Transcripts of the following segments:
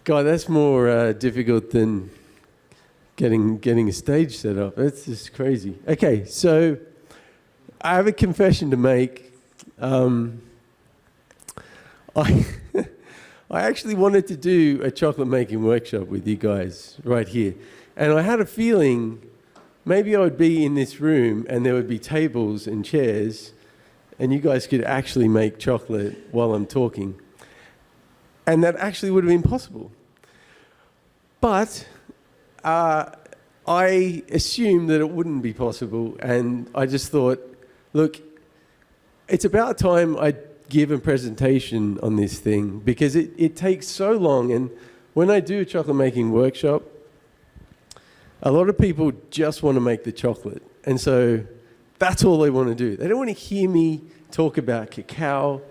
God, that's more difficult than getting a stage set up. That's just crazy. Okay, so I have a confession to make. I I actually wanted to do a chocolate making workshop with you guys right here. And I had a feeling maybe I would be in this room and there would be tables and chairs and you guys could actually make chocolate while I'm talking. And that actually would have been possible. But I assumed that it wouldn't be possible, and I just thought, look, it's about time I give a presentation on this thing, because it takes so long. And when I do a chocolate making workshop, a lot of people just want to make the chocolate. And so that's all they want to do. They don't want to hear me talk about cacao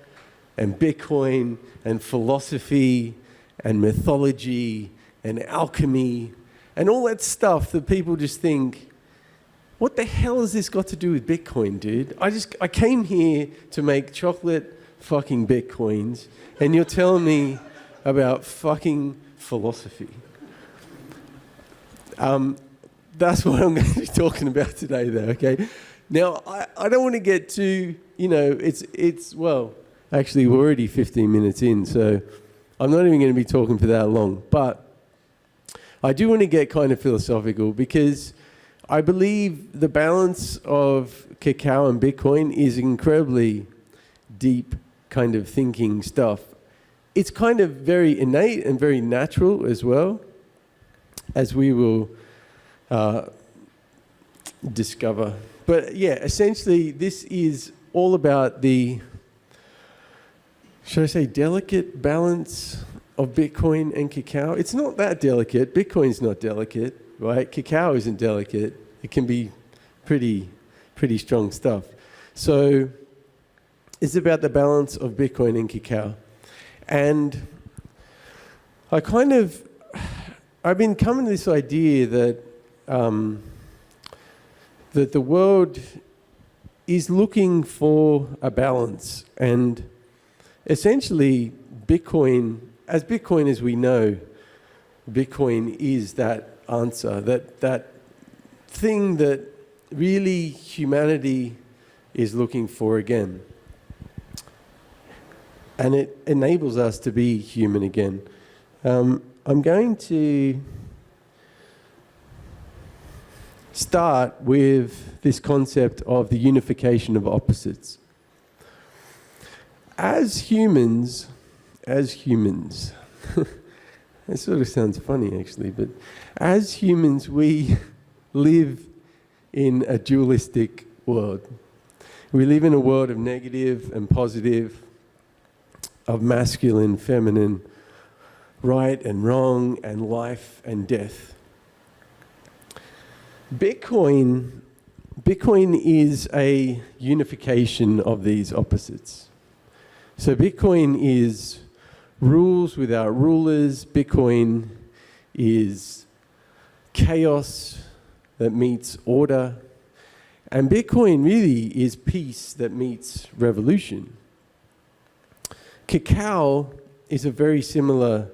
and Bitcoin and philosophy and mythology and alchemy and all that stuff that people just think, what the hell has this got to do with Bitcoin, dude? I came here to make chocolate fucking Bitcoins, and you're telling me about fucking philosophy. That's what I'm going to be talking about today, though, okay? Now, I don't want to get too, well, actually, we're already 15 minutes in, so I'm not even going to be talking for that long. But I do want to get kind of philosophical, because I believe the balance of cacao and Bitcoin is incredibly deep kind of thinking stuff. It's kind of very innate and very natural as well, as we will discover. But yeah, essentially this is all about the, should I say, delicate balance of Bitcoin and cacao. It's not that delicate. Bitcoin's not delicate, right? Cacao isn't delicate. It can be pretty strong stuff. So it's about the balance of Bitcoin and cacao. And I've been coming to this idea that that the world is looking for a balance, and essentially Bitcoin as we know, Bitcoin is that answer, that thing that really humanity is looking for again. And it enables us to be human again. I'm going to start with this concept of the unification of opposites. As humans, it sort of sounds funny actually, but as humans we live in a dualistic world. We live in a world of negative and positive, of masculine, feminine, right and wrong, and life and death. Bitcoin is a unification of these opposites. So Bitcoin is rules without rulers. Bitcoin is chaos that meets order. And Bitcoin really is peace that meets revolution. Cacao is a very similar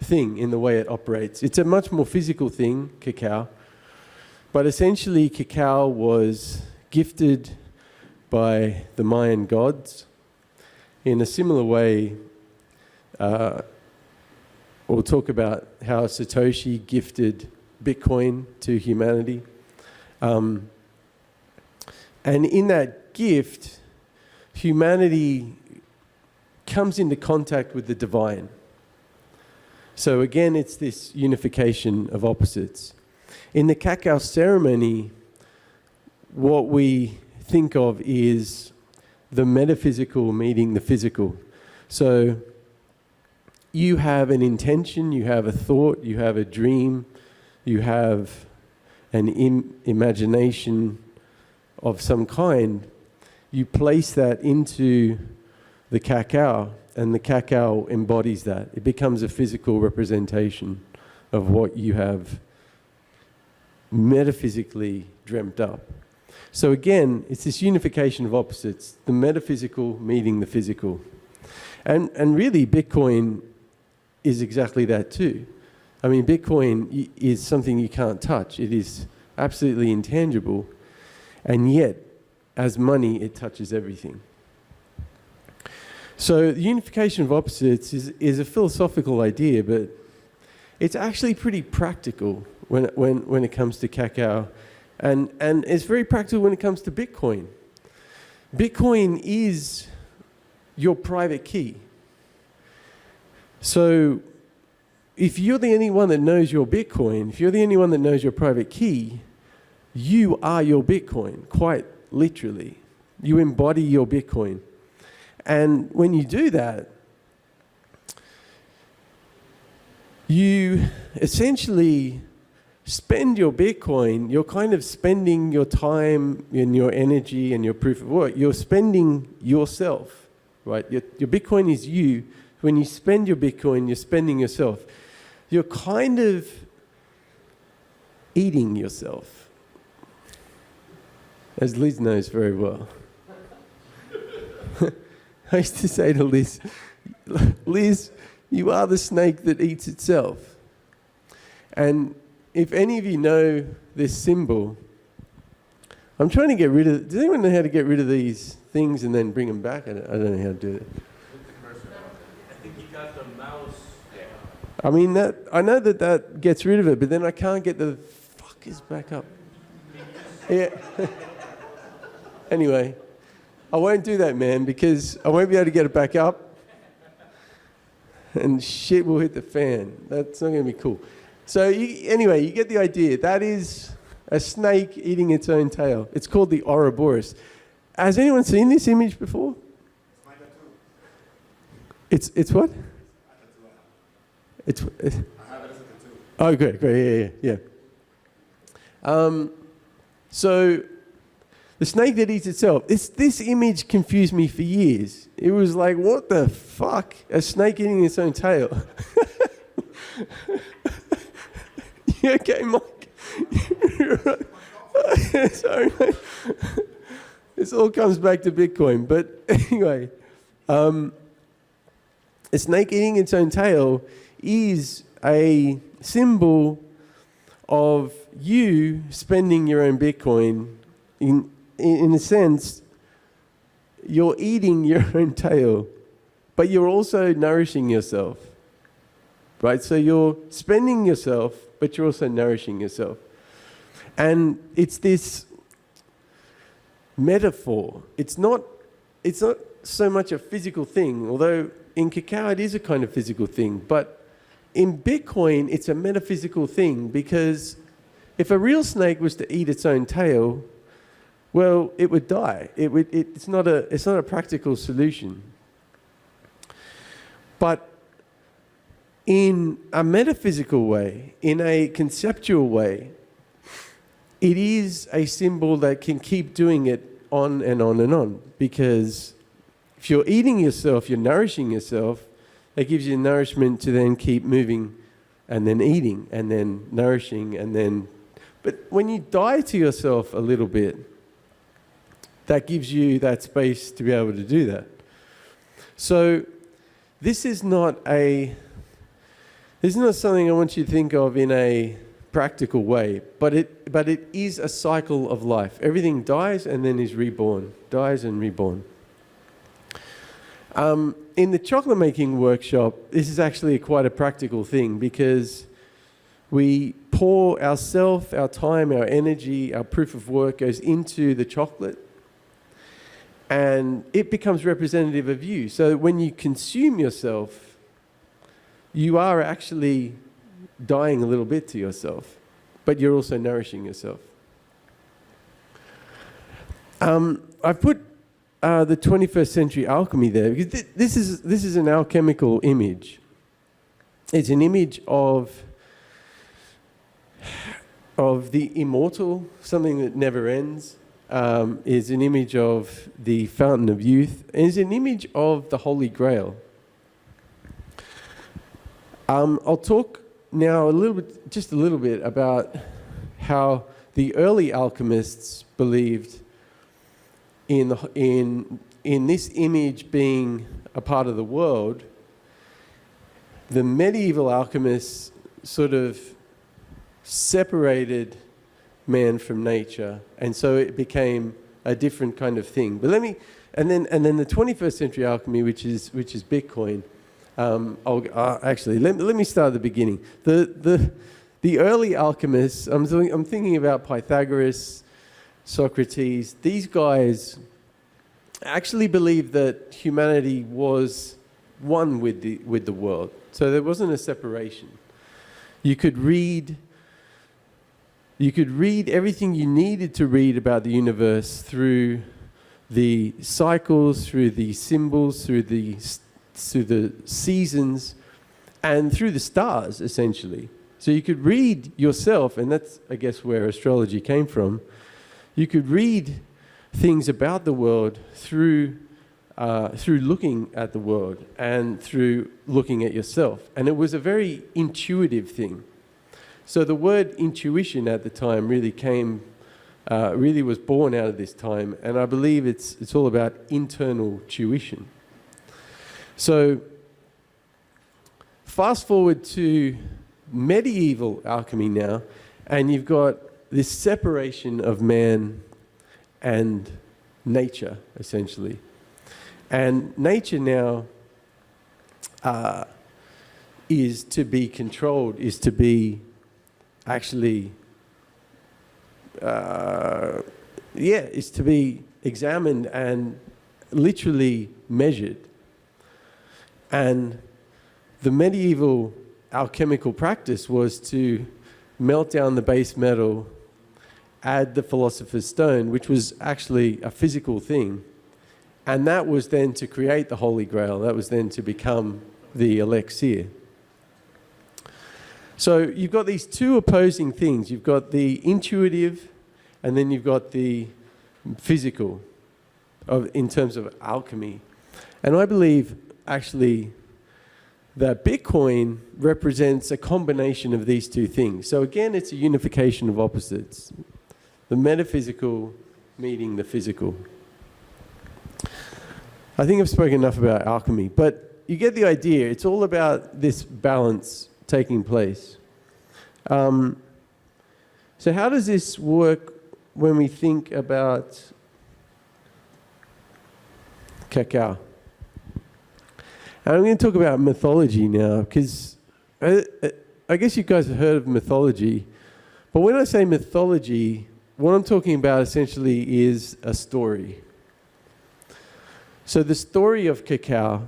thing in the way it operates. It's a much more physical thing, cacao. But essentially, cacao was gifted by the Mayan gods. In a similar way, we'll talk about how Satoshi gifted Bitcoin to humanity. And in that gift, humanity comes into contact with the divine. So again, it's this unification of opposites. In the cacao ceremony, what we think of is the metaphysical meeting the physical. So you have an intention, you have a thought, you have a dream, you have an imagination of some kind. You place that into the cacao, and the cacao embodies that. It becomes a physical representation of what you have metaphysically dreamt up. So again, it's this unification of opposites, the metaphysical meeting the physical. And really, Bitcoin is exactly that too. I mean, Bitcoin is something you can't touch. It is absolutely intangible, and yet, as money, it touches everything. So the unification of opposites is a philosophical idea, but it's actually pretty practical when it comes to cacao, and it's very practical when it comes to Bitcoin. Bitcoin is your private key. So if you're the only one that knows your Bitcoin, if you're the only one that knows your private key, you are your Bitcoin, quite literally. You embody your Bitcoin. And when you do that, you essentially spend your Bitcoin, you're kind of spending your time and your energy and your proof of work. You're spending yourself, right? Your Bitcoin is you. When you spend your Bitcoin, you're spending yourself. You're kind of eating yourself, as Liz knows very well. I used to say to Liz, Liz, you are the snake that eats itself. And if any of you know this symbol, I'm trying to get rid of, does anyone know how to get rid of these things and then bring them back? I don't know how to do it. I think you got the mouse. I mean, I know that gets rid of it, but then I can't get the fuckers back up. Yeah. Anyway, I won't do that, man, because I won't be able to get it back up. And shit will hit the fan. That's not going to be cool. So anyway, you get the idea. That is a snake eating its own tail. It's called the Ouroboros. Has anyone seen this image before? It's what? It's. Oh, great, yeah. So the snake that eats itself. This image confused me for years. It was like, what the fuck? A snake eating its own tail. You okay, Mike? Sorry, mate. This all comes back to Bitcoin. But anyway, a snake eating its own tail is a symbol of you spending your own Bitcoin. In a sense, you're eating your own tail, but you're also nourishing yourself, right? So you're spending yourself, but you're also nourishing yourself. And it's this metaphor. It's not so much a physical thing, although in cacao it is a kind of physical thing, but in Bitcoin it's a metaphysical thing, because if a real snake was to eat its own tail, well, it would die. It's not a practical solution. But in a metaphysical way, in a conceptual way, it is a symbol that can keep doing it on and on and on. Because if you're eating yourself, you're nourishing yourself, that gives you nourishment to then keep moving and then eating and then nourishing and then... But when you die to yourself a little bit, that gives you that space to be able to do that. So this is not something I want you to think of in a practical way, but it is a cycle of life. Everything dies and then is reborn, dies and reborn. In the chocolate making workshop, this is actually quite a practical thing, because we pour ourself, our time, our energy, our proof of work goes into the chocolate, and it becomes representative of you. So when you consume yourself, you are actually dying a little bit to yourself, but you're also nourishing yourself. I've put the 21st century alchemy there, because this is an alchemical image. It's an image of the immortal, something that never ends. Is an image of the fountain of youth, and is an image of the Holy Grail. I'll talk now just a little bit about how the early alchemists believed in this image being a part of the world, the medieval alchemists sort of separated man from nature, and so it became a different kind of thing. But and then the 21st century alchemy, which is Bitcoin. Actually, let me start at the beginning. The early alchemists, I'm thinking about Pythagoras, Socrates. These guys actually believed that humanity was one with the world, so there wasn't a separation. You could read everything you needed to read about the universe through the cycles, through the symbols, through the seasons, and through the stars, essentially. So you could read yourself, and that's, I guess, where astrology came from. You could read things about the world through looking at the world and through looking at yourself. And it was a very intuitive thing. So the word intuition at the time really was born out of this time, and I believe it's all about internal tuition. So fast forward to medieval alchemy now, and you've got this separation of man and nature, essentially. And nature now is to be controlled, is to be actually, is to be examined and literally measured. And the medieval alchemical practice was to melt down the base metal, add the philosopher's stone, which was actually a physical thing. And that was then to create the Holy Grail. That was then to become the elixir. So you've got these two opposing things. You've got the intuitive, and then you've got the physical in terms of alchemy. And I believe, actually, that Bitcoin represents a combination of these two things. So again, it's a unification of opposites. The metaphysical meeting the physical. I think I've spoken enough about alchemy, but you get the idea. It's all about this balance taking place. So how does this work when we think about cacao? And I'm going to talk about mythology now, because I guess you guys have heard of mythology, but when I say mythology, what I'm talking about essentially is a story. So the story of cacao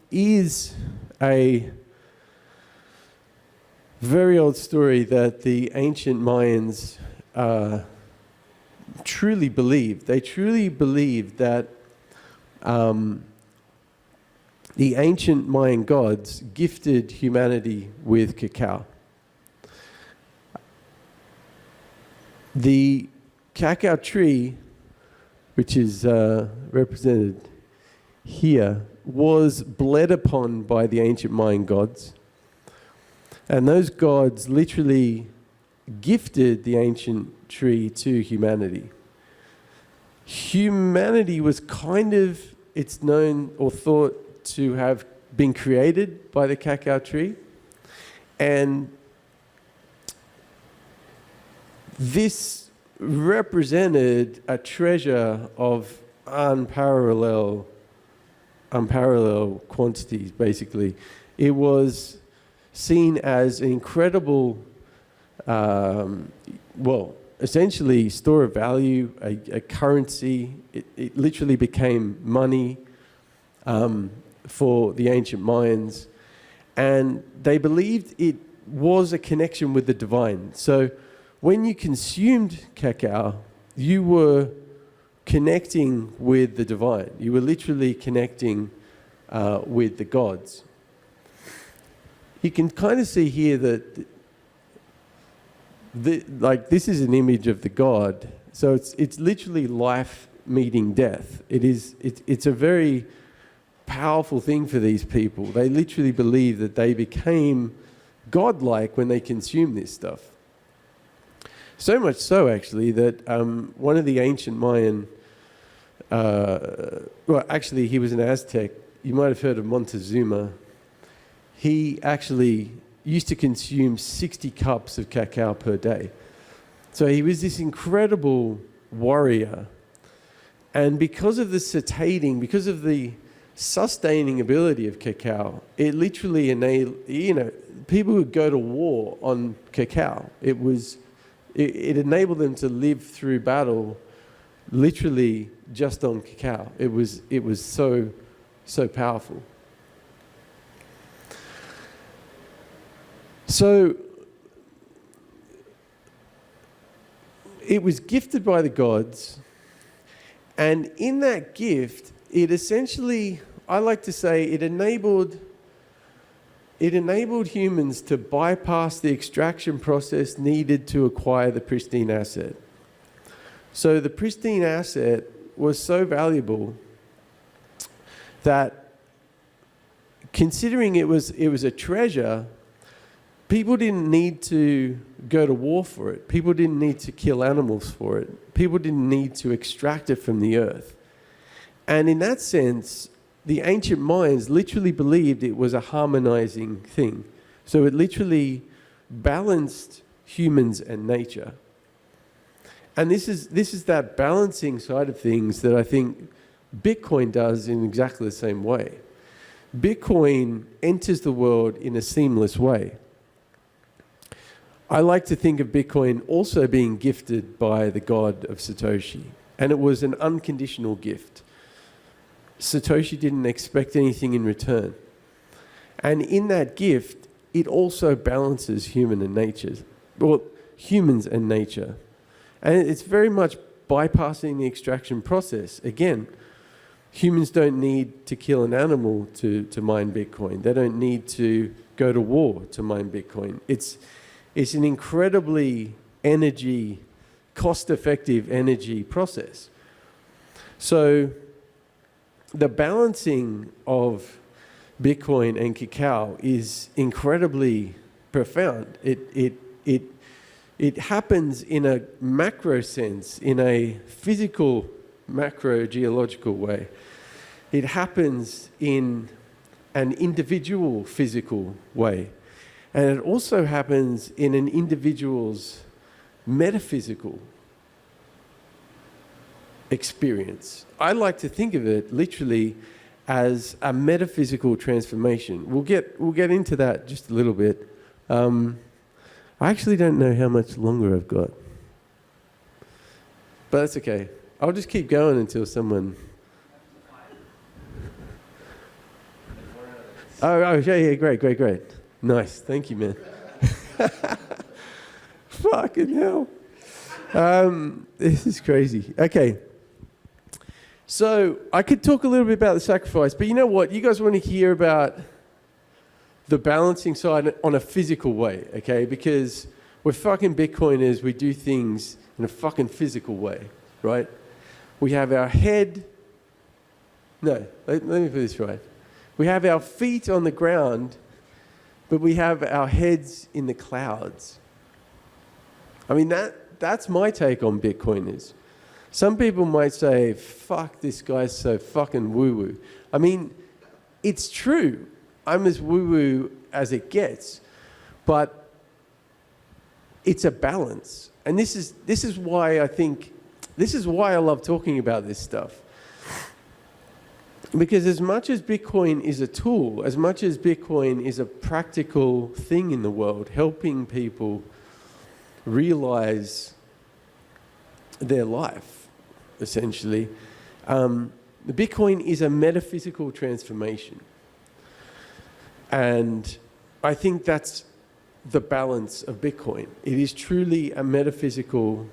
is a very old story that the ancient Mayans truly believed. They truly believed that the ancient Mayan gods gifted humanity with cacao. The cacao tree, which is represented here, was bled upon by the ancient Mayan gods. And those gods literally gifted the ancient tree to humanity. Humanity was it's known or thought to have been created by the cacao tree. And this represented a treasure of unparalleled quantities, basically. It was seen as an incredible, essentially store of value, a currency. It literally became money for the ancient Mayans. And they believed it was a connection with the divine. So when you consumed cacao, you were connecting with the divine. You were literally connecting with the gods. You can kind of see here that this is an image of the god. So it's literally life meeting death. It's a very powerful thing for these people. They literally believe that they became godlike when they consumed this stuff. So much so, actually, that one of the ancient Mayan, he was an Aztec. you might have heard of Montezuma. He actually used to consume 60 cups of cacao per day. So he was this incredible warrior. And because of the satiating, because of the sustaining ability of cacao, it literally people would go to war on cacao. It enabled them to live through battle literally just on cacao. It was so powerful. So it was gifted by the gods, and in that gift, it essentially, I like to say, it enabled humans to bypass the extraction process needed to acquire the pristine asset. So the pristine asset was so valuable that, considering it was a treasure, people didn't need to go to war for it. People didn't need to kill animals for it. People didn't need to extract it from the earth. And in that sense, the ancient minds literally believed it was a harmonizing thing. So it literally balanced humans and nature. And this is that balancing side of things that I think Bitcoin does in exactly the same way. Bitcoin enters the world in a seamless way. I like to think of Bitcoin also being gifted by the god of Satoshi. And it was an unconditional gift. Satoshi didn't expect anything in return. And in that gift, it also balances humans and nature. And it's very much bypassing the extraction process. Again, humans don't need to kill an animal to mine Bitcoin. They don't need to go to war to mine Bitcoin. It's an incredibly cost-effective energy process. So the balancing of Bitcoin and cacao is incredibly profound. It happens in a macro sense, in a physical, macro geological way. It happens in an individual physical way. And it also happens in an individual's metaphysical experience. I like to think of it literally as a metaphysical transformation. We'll get into that just a little bit. I actually don't know how much longer I've got, but that's okay. I'll just keep going until someone. Oh yeah, great. Nice, thank you, man. Fucking hell. This is crazy. Okay. So I could talk a little bit about the sacrifice, but you know what? You guys want to hear about the balancing side on a physical way, okay? Because we're fucking Bitcoiners, we do things in a fucking physical way, right? We have our head. No, let me put this right. We have our feet on the ground, but we have our heads in the clouds. I mean, that's my take on Bitcoiners. Some people might say, fuck, this guy's so fucking woo-woo. I mean, it's true. I'm as woo-woo as it gets. But it's a balance. And this is why I love talking about this stuff. Because as much as Bitcoin is a tool, as much as Bitcoin is a practical thing in the world, helping people realize their life, essentially, Bitcoin is a metaphysical transformation. And I think that's the balance of Bitcoin. It is truly a metaphysical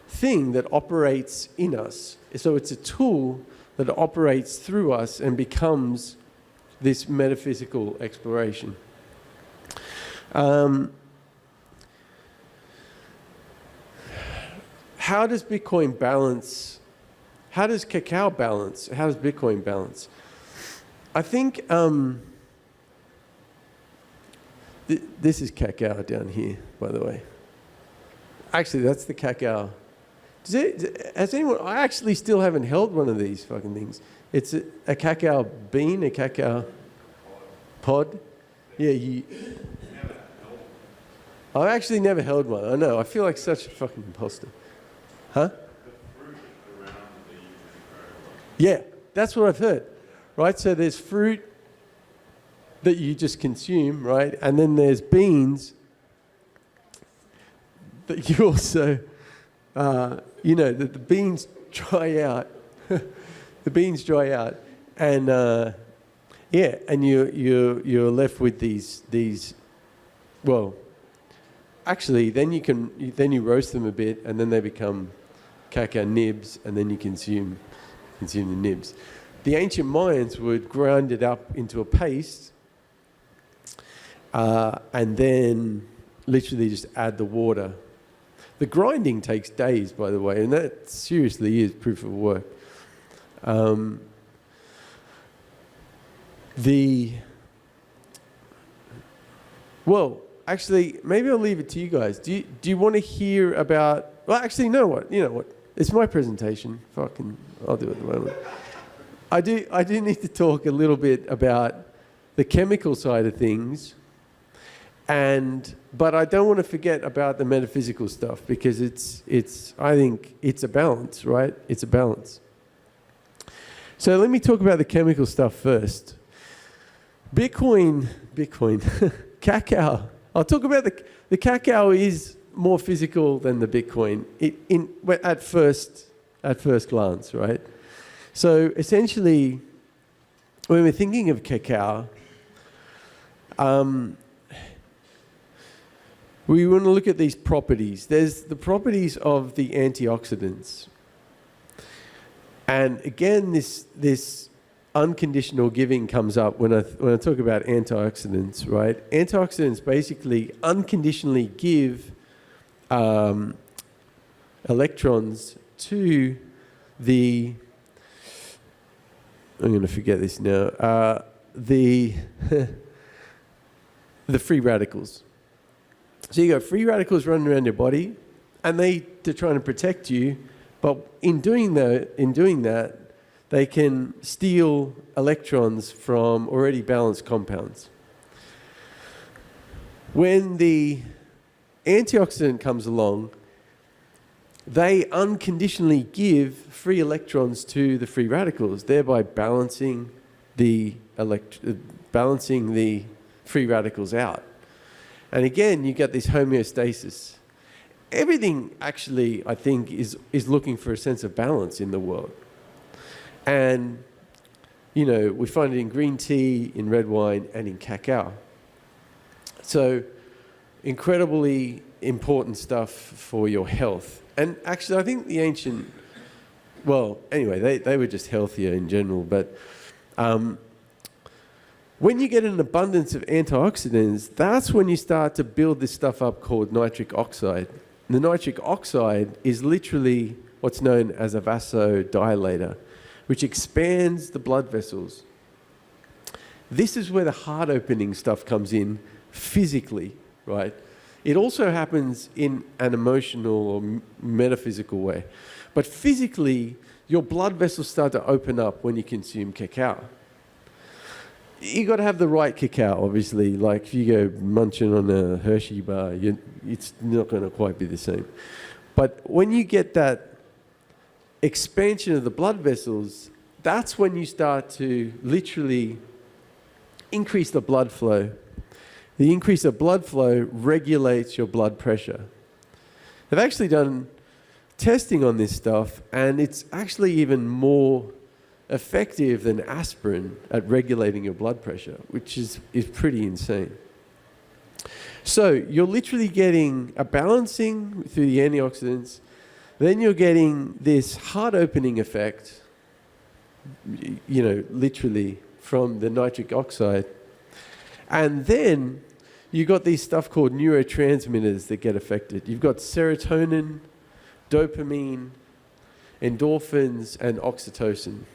thing that operates in us. So it's a tool that operates through us and becomes this metaphysical exploration. How does Bitcoin balance? How does cacao balance? How does Bitcoin balance? I think this is cacao down here, by the way. Actually, that's the cacao. Has anyone? I actually still haven't held one of these fucking things. It's a cacao bean, a cacao pod. Yeah, I've actually never held one. I know. I feel like such a fucking imposter. Huh? Yeah, that's what I've heard. Right? So there's fruit that you just consume, right? And then there's beans that you also, the beans dry out. The beans dry out. And, and you're left with these, well, actually, then you roast them a bit, and then they become cacao nibs, and then you consume the nibs. The ancient Mayans would grind it up into a paste, and then literally just add the water. The grinding takes days, by the way, and that seriously is proof of work. Actually, maybe I'll leave it to you guys. Do you want to hear about? Well, actually, you know what? It's my presentation. Fucking, I'll do it at the moment. I do need to talk a little bit about the chemical side of things, but I don't want to forget about the metaphysical stuff, because I think it's a balance, right? It's a balance. So let me talk about the chemical stuff first. Bitcoin, cacao. I'll talk about the cacao is more physical than the Bitcoin at first glance, right? So essentially, when we're thinking of cacao, we want to look at these properties. There's the properties of the antioxidants. And again, this unconditional giving comes up when I talk about antioxidants, right? Antioxidants basically unconditionally give electrons to the, I'm going to forget this now, the free radicals. So you got free radicals running around your body, and they're trying to protect you, but in doing that, they can steal electrons from already balanced compounds. When the antioxidant comes along, they unconditionally give free electrons to the free radicals, thereby balancing the free radicals out. And again, you get this homeostasis. Everything actually, I think, is looking for a sense of balance in the world. And, we find it in green tea, in red wine, and in cacao. So, incredibly important stuff for your health. And actually, I think the ancient, they were just healthier in general. But when you get an abundance of antioxidants, that's when you start to build this stuff up called nitric oxide. And the nitric oxide is literally what's known as a vasodilator, which expands the blood vessels. This is where the heart opening stuff comes in physically, right? It also happens in an emotional or metaphysical way. But physically, your blood vessels start to open up when you consume cacao. You got to have the right cacao, obviously. Like if you go munching on a Hershey bar, it's not going to quite be the same. But when you get that expansion of the blood vessels, that's when you start to literally increase the blood flow. The increase of blood flow regulates your blood pressure. They've actually done testing on this stuff, and it's actually even more effective than aspirin at regulating your blood pressure, which is pretty insane. So you're literally getting a balancing through the antioxidants, then you're getting this heart opening effect, literally from the nitric oxide. And then you've got these stuff called neurotransmitters that get affected. You've got serotonin, dopamine, endorphins, and oxytocin.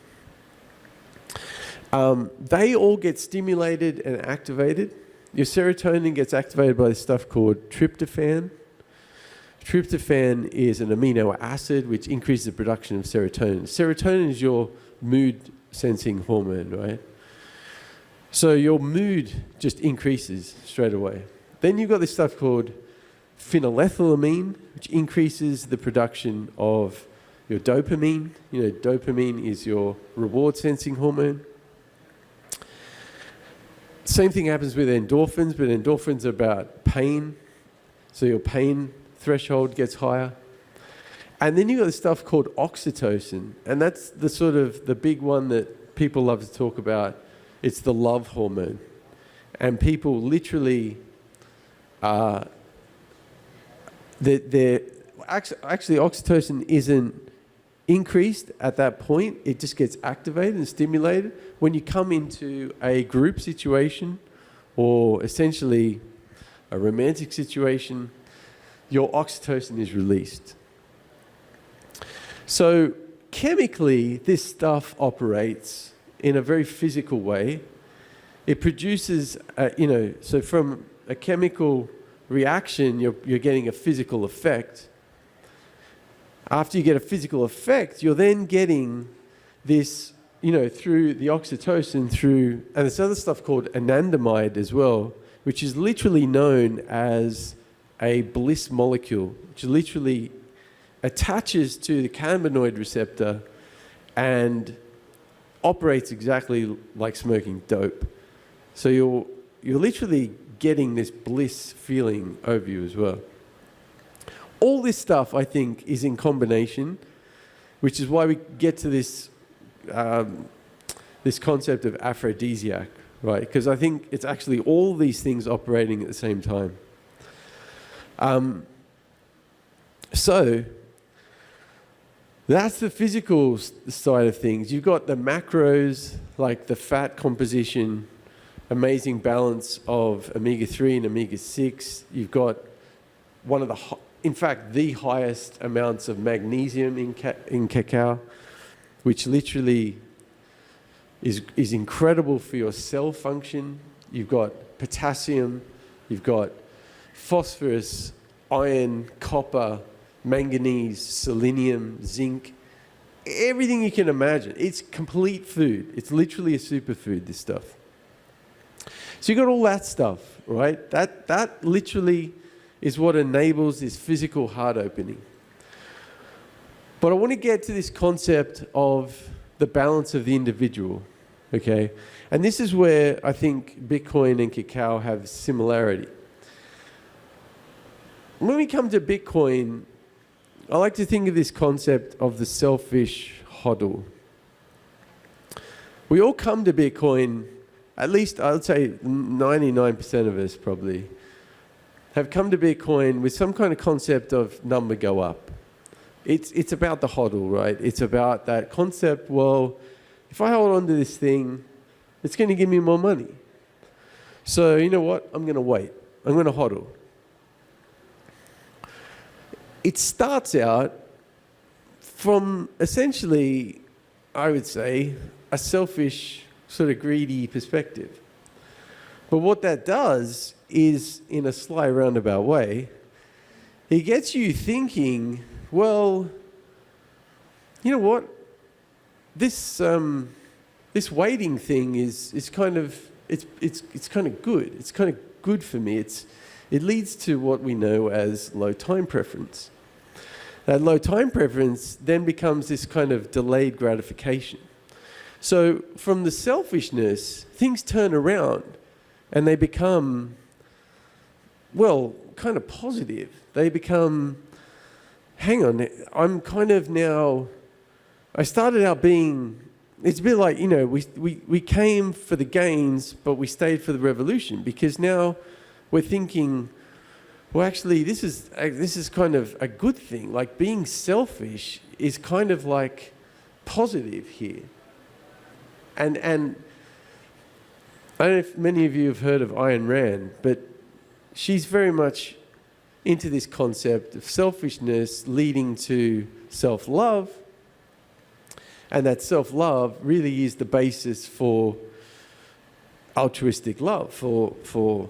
They all get stimulated and activated. Your serotonin gets activated by this stuff called tryptophan. Tryptophan is an amino acid which increases the production of serotonin. Serotonin is your mood sensing hormone, right? So your mood just increases straight away. Then you've got this stuff called phenylethylamine, which increases the production of your dopamine. You know, dopamine is your reward sensing hormone. Same thing happens with endorphins, but endorphins are about pain. So your pain threshold gets higher. And then you've got this stuff called oxytocin, and that's the sort of the big one that people love to talk about. It's the love hormone. And people literally actually oxytocin isn't increased at that point. It just gets activated and stimulated when you come into a group situation or essentially a romantic situation. Your oxytocin is released. So chemically, this stuff operates in a very physical way. It produces, so from a chemical reaction, you're getting a physical effect. After you get a physical effect, you're then getting this, through the oxytocin, and this other stuff called anandamide as well, which is literally known as a bliss molecule, which literally attaches to the cannabinoid receptor and operates exactly like smoking dope. So you're literally getting this bliss feeling over you as well. All this stuff, I think, is in combination, which is why we get to this this concept of aphrodisiac, right? Because I think it's actually all these things operating at the same time. So that's the physical side of things. You've got the macros, like the fat composition, amazing balance of omega-3 and omega-6. You've got one of the highest amounts of magnesium in cacao, which literally is incredible for your cell function. You've got potassium, you've got phosphorus, iron, copper, manganese, selenium, zinc, everything you can imagine. It's complete food. It's literally a superfood, this stuff. So you got all that stuff, right? That literally is what enables this physical heart opening. But I want to get to this concept of the balance of the individual, okay? And this is where I think Bitcoin and cacao have similarity. When we come to Bitcoin, I like to think of this concept of the selfish hodl. We all come to Bitcoin, at least I would say 99% of us probably, have come to Bitcoin with some kind of concept of number go up. It's about the hodl, right? It's about that concept, well, if I hold on to this thing, it's going to give me more money. So you know what? I'm going to wait. I'm going to hodl. It starts out from essentially, I would say, a selfish, sort of greedy perspective. But what that does is, in a sly roundabout way, it gets you thinking, well, you know what? This waiting thing is kind of it's kind of good. It's kind of good for me. It leads to what we know as low time preference. That low time preference then becomes this kind of delayed gratification. So from the selfishness, things turn around and they become, well, kind of positive. They become, hang on, I'm kind of now, I started out being, it's a bit like, we came for the gains, but we stayed for the revolution, because now we're thinking, well, actually, this is kind of a good thing. Like, being selfish is kind of like positive here. And I don't know if many of you have heard of Ayn Rand, but she's very much into this concept of selfishness leading to self-love. And that self-love really is the basis for altruistic love, for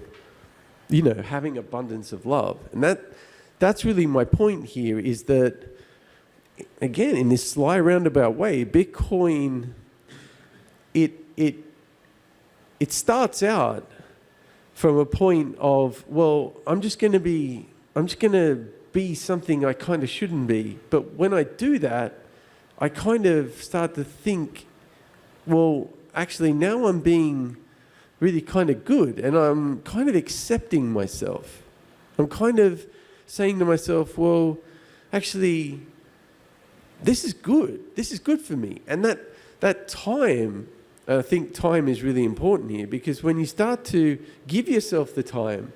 having abundance of love. And that's really my point here, is that, again, in this sly roundabout way, Bitcoin it starts out from a point of, well, I'm just going to be something I kind of shouldn't be. But when I do that, I kind of start to think, well, actually now I'm being really kind of good, and I'm kind of accepting myself. I'm kind of saying to myself, well, actually, this is good. This is good for me. And that time, I think time is really important here, because when you start to give yourself the time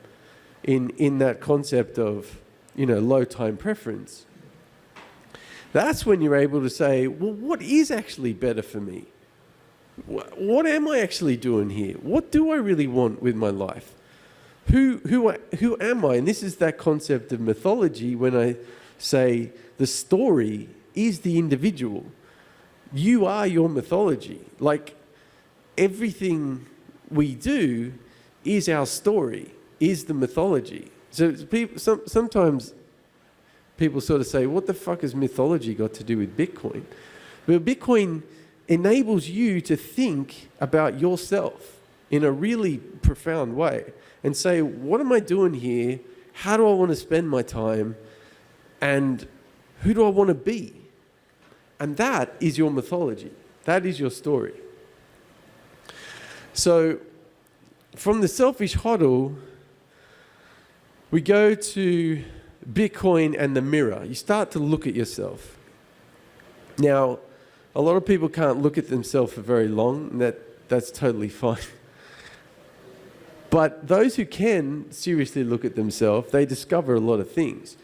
in that concept of, low time preference, that's when you're able to say, well, what is actually better for me? What am I actually doing here? What do I really want with my life? Who am I? And this is that concept of mythology when I say the story is the individual. You are your mythology. Like, everything we do is our story, is the mythology. So sometimes people sort of say, what the fuck has mythology got to do with Bitcoin? Well, Bitcoin enables you to think about yourself in a really profound way and say, what am I doing here? How do I want to spend my time? And who do I want to be? And that is your mythology. That is your story. So from the selfish hodl, we go to Bitcoin and the mirror. You start to look at yourself. Now, a lot of people can't look at themselves for very long, and that's totally fine. But those who can seriously look at themselves, they discover a lot of things.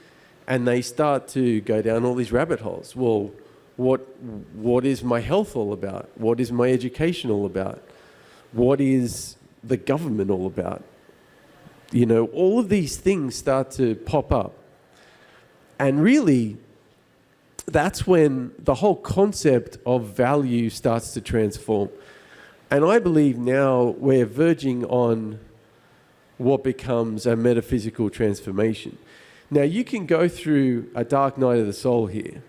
And they start to go down all these rabbit holes. Well, what is my health all about? What is my education all about? What is the government all about? All of these things start to pop up. And really, that's when the whole concept of value starts to transform. And I believe now we're verging on what becomes a metaphysical transformation. Now, you can go through a dark night of the soul here.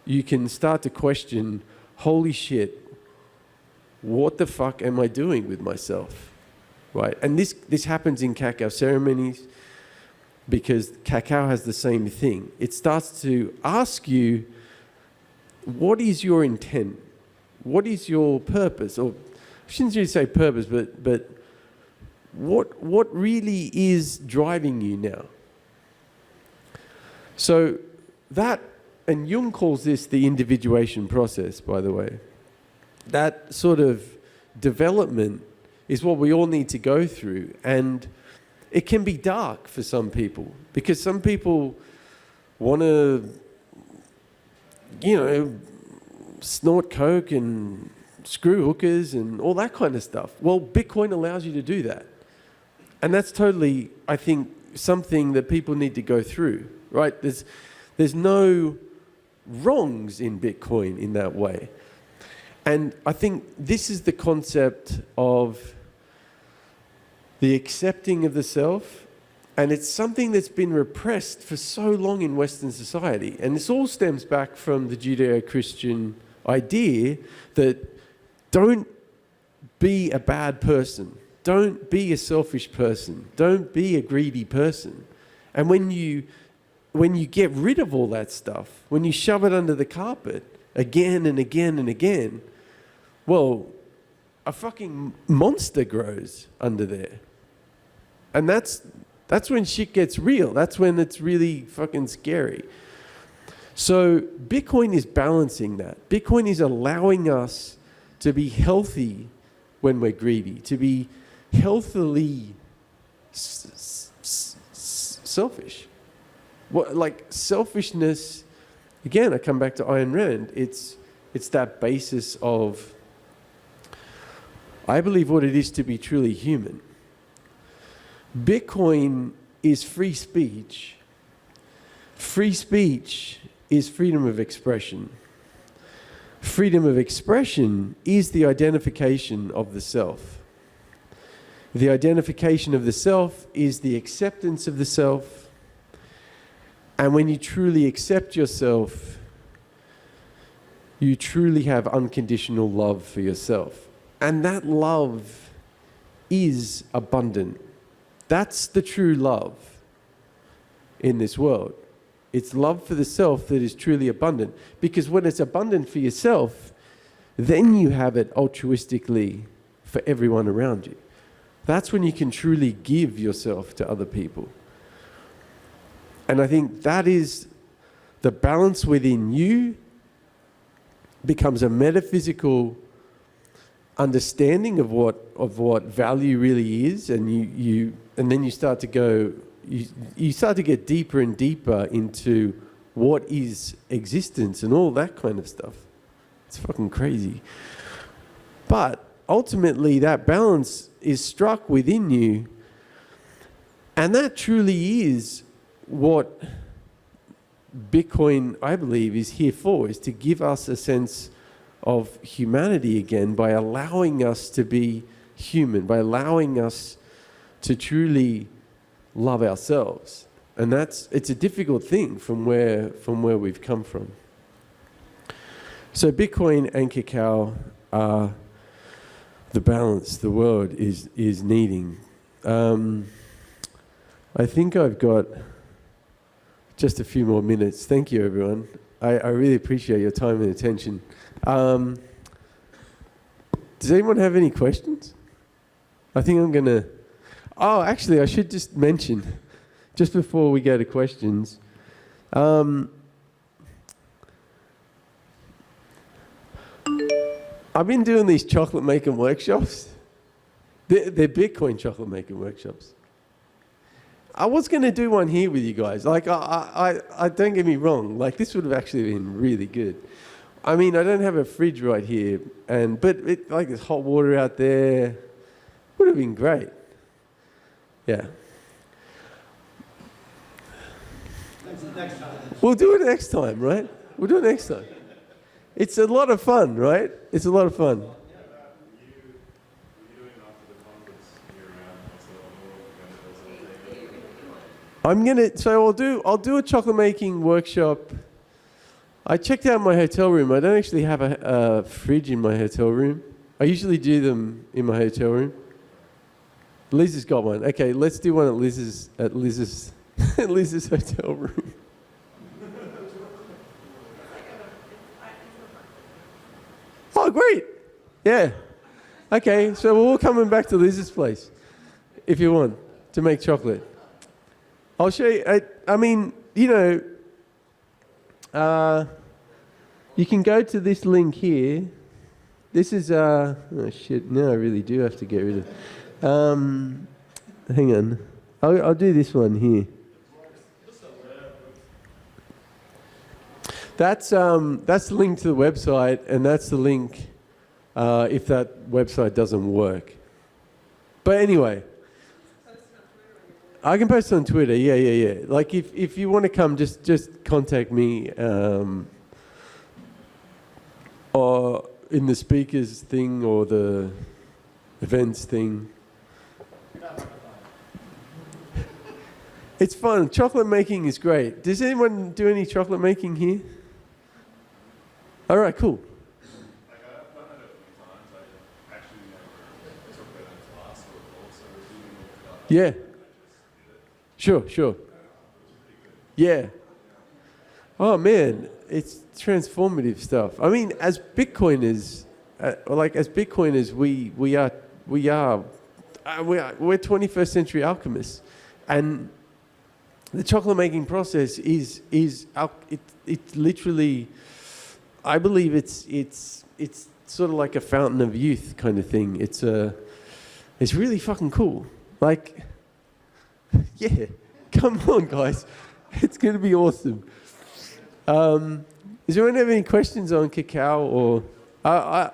You can start to question, holy shit, what the fuck am I doing with myself? Right? And this happens in cacao ceremonies, because cacao has the same thing. It starts to ask you, what is your intent? What is your purpose? Or I shouldn't really say purpose, but what really is driving you now? So that, and Jung calls this the individuation process, by the way. That sort of development is what we all need to go through. And it can be dark for some people, because some people want to, snort coke and screw hookers and all that kind of stuff. Well, Bitcoin allows you to do that. And that's totally, I think, something that people need to go through, right? There's no wrongs in Bitcoin in that way. And I think this is the concept of the accepting of the self, and it's something that's been repressed for so long in Western society. And this all stems back from the Judeo-Christian idea that don't be a bad person, don't be a selfish person, don't be a greedy person. And when you get rid of all that stuff, when you shove it under the carpet again and again and again, well, a fucking monster grows under there. And that's when shit gets real. That's when it's really fucking scary. So Bitcoin is balancing that. Bitcoin is allowing us to be healthy when we're greedy, to be healthily selfish. Like selfishness, again, I come back to Ayn Rand. It's that basis of, I believe, what it is to be truly human. Bitcoin is free speech. Free speech is freedom of expression. Freedom of expression is the identification of the self. The identification of the self is the acceptance of the self. And when you truly accept yourself, you truly have unconditional love for yourself. And that love is abundant. That's the true love in this world. It's love for the self that is truly abundant. Because when it's abundant for yourself, then you have it altruistically for everyone around you. That's when you can truly give yourself to other people. And I think that is the balance within you becomes a metaphysical understanding of what value really is, and and then you start to go, you start to get deeper and deeper into what is existence and all that kind of stuff. It's fucking crazy. But ultimately that balance is struck within you, and that truly is what Bitcoin, I believe, is here for, is to give us a sense of humanity again by allowing us to be human, by allowing us to truly love ourselves. And it's a difficult thing from where we've come from. So Bitcoin and cacao are the balance the world is needing. I think I've got just a few more minutes. Thank you, everyone. I really appreciate your time and attention. Does anyone have any questions? I think I'm going to... Oh, actually, I should just mention, just before we go to questions, I've been doing these chocolate making workshops. They're Bitcoin chocolate making workshops. I was going to do one here with you guys. Like, I don't get me wrong. Like, this would have actually been really good. I mean, I don't have a fridge right here, but there's hot water out there. Would have been great. Yeah. Next time. We'll do it next time, right? We'll do it next time. It's a lot of fun, right? It's a lot of fun. I'll do a chocolate making workshop. I checked out my hotel room. I don't actually have a fridge in my hotel room. I usually do them in my hotel room. Liz has got one. Okay, let's do one at Liz's Liz's hotel room. Oh, great. Yeah. Okay, so we're all coming back to Liz's place if you want to make chocolate. I'll show you. I mean, you know, you can go to this link here. This is, oh shit, now I really do have to get rid of hang on. I'll do this one here. That's the link to the website, and that's the link if that website doesn't work. But anyway, I can post it on Twitter. Yeah. Like if you want to come, just contact me, or in the speakers thing or the events thing. It's fun. Chocolate making is great. Does anyone do any chocolate making here? All right, cool. Like I've done it a few times. I actually never took it in class or also doing it. Yeah. Sure. Yeah. Oh man, it's transformative stuff. I mean, as Bitcoiners, we're 21st century alchemists, and the chocolate making process is literally, I believe it's sort of like a fountain of youth kind of thing. It's really fucking cool. Like, yeah, come on guys, it's going to be awesome. Does anyone have any questions on cacao? Or I've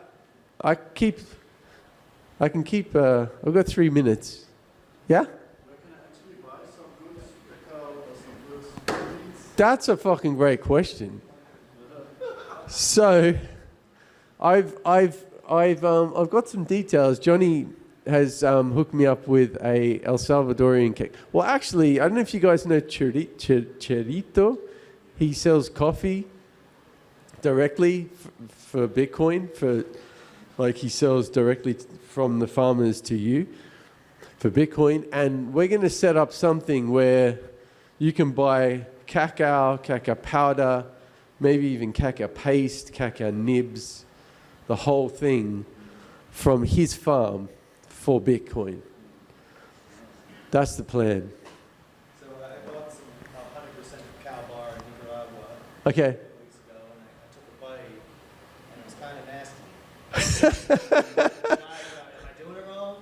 got 3 minutes. Yeah? That's a fucking great question. So, I've got some details. Johnny has hooked me up with a El Salvadorian cake. Well, actually, I don't know if you guys know Cherito. He sells coffee directly for Bitcoin Like he sells directly from the farmers to you for Bitcoin. And we're going to set up something where you can buy cacao powder, maybe even cacao paste, cacao nibs, the whole thing from his farm for Bitcoin. That's the plan. So I bought some 100% cacao bar in Nicaragua Okay. a couple weeks ago, and I took a bite, and it was kind of nasty. Am I doing it wrong?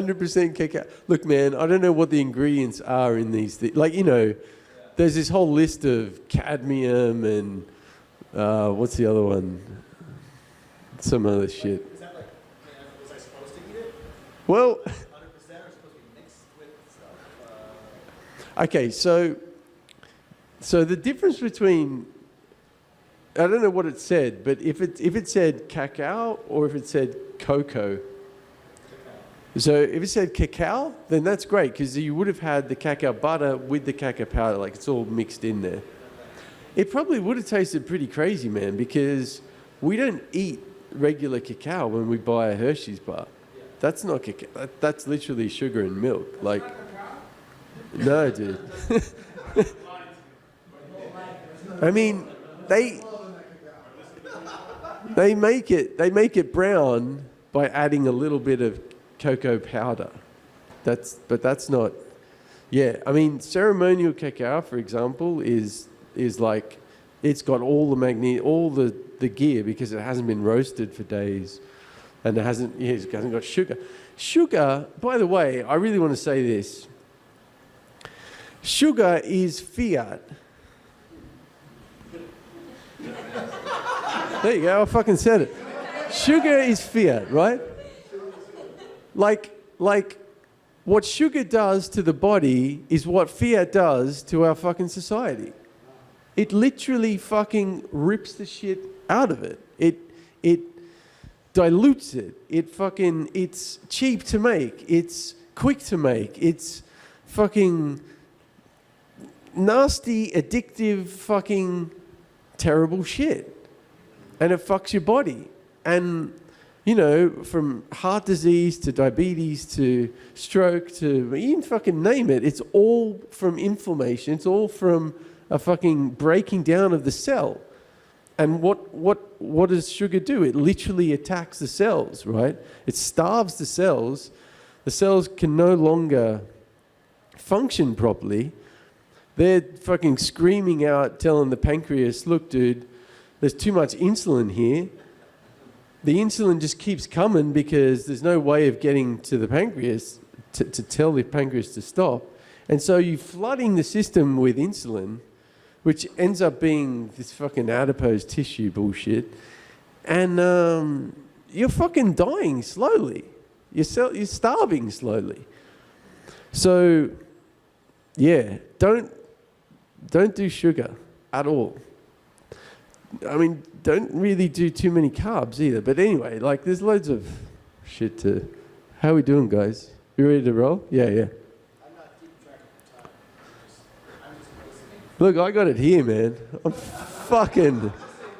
100% cacao. Look, man, I don't know what the ingredients are in these things. Like, you know, there's this whole list of cadmium and what's the other one? Some other shit. Is that like, was I supposed to eat it? Well, 100% or supposed to be mixed with stuff? okay, so the difference between, I don't know what it said, but if it said cacao or if it said cocoa. So if it said cacao, then that's great because you would have had the cacao butter with the cacao powder, like it's all mixed in there. It probably would have tasted pretty crazy, man, because we don't eat regular cacao when we buy a Hershey's bar. That's not cacao. That's literally sugar and milk. Like, no, dude. I mean, they make it brown by adding a little bit of cocoa powder. But that's not. Yeah, I mean, ceremonial cacao, for example, is like it's got all the gear because it hasn't been roasted for days, and it hasn't got sugar. Sugar, by the way, I really want to say this. Sugar is fiat. There you go, I fucking said it. Sugar is fiat, right? Like what sugar does to the body is what fiat does to our fucking society. It literally fucking rips the shit out of it. It dilutes it. It's cheap to make. It's quick to make. It's fucking nasty, addictive, fucking terrible shit. And it fucks your body. And, you know, from heart disease to diabetes to stroke to you can fucking name it. It's all from inflammation. It's all from a fucking breaking down of the cell. And what does sugar do? It literally attacks the cells, right? It starves the cells. The cells can no longer function properly. They're fucking screaming out, telling the pancreas, look, dude, there's too much insulin here. The insulin just keeps coming because there's no way of getting to the pancreas to tell the pancreas to stop. And so you're flooding the system with insulin, which ends up being this fucking adipose tissue bullshit. And you're fucking dying slowly. You're starving slowly. So, yeah, don't do sugar at all. I mean, don't really do too many carbs either. But anyway, like there's loads of shit to... How are we doing, guys? You ready to roll? Yeah. I'm not keeping track of the time. I'm just listening. Look, I got it here, man.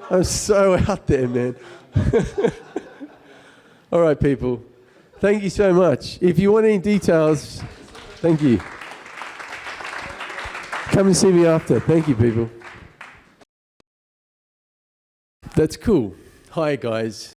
I'm so out there, man. All right, people. Thank you so much. If you want any details, thank you. Come and see me after. Thank you, people. That's cool. Hi, guys.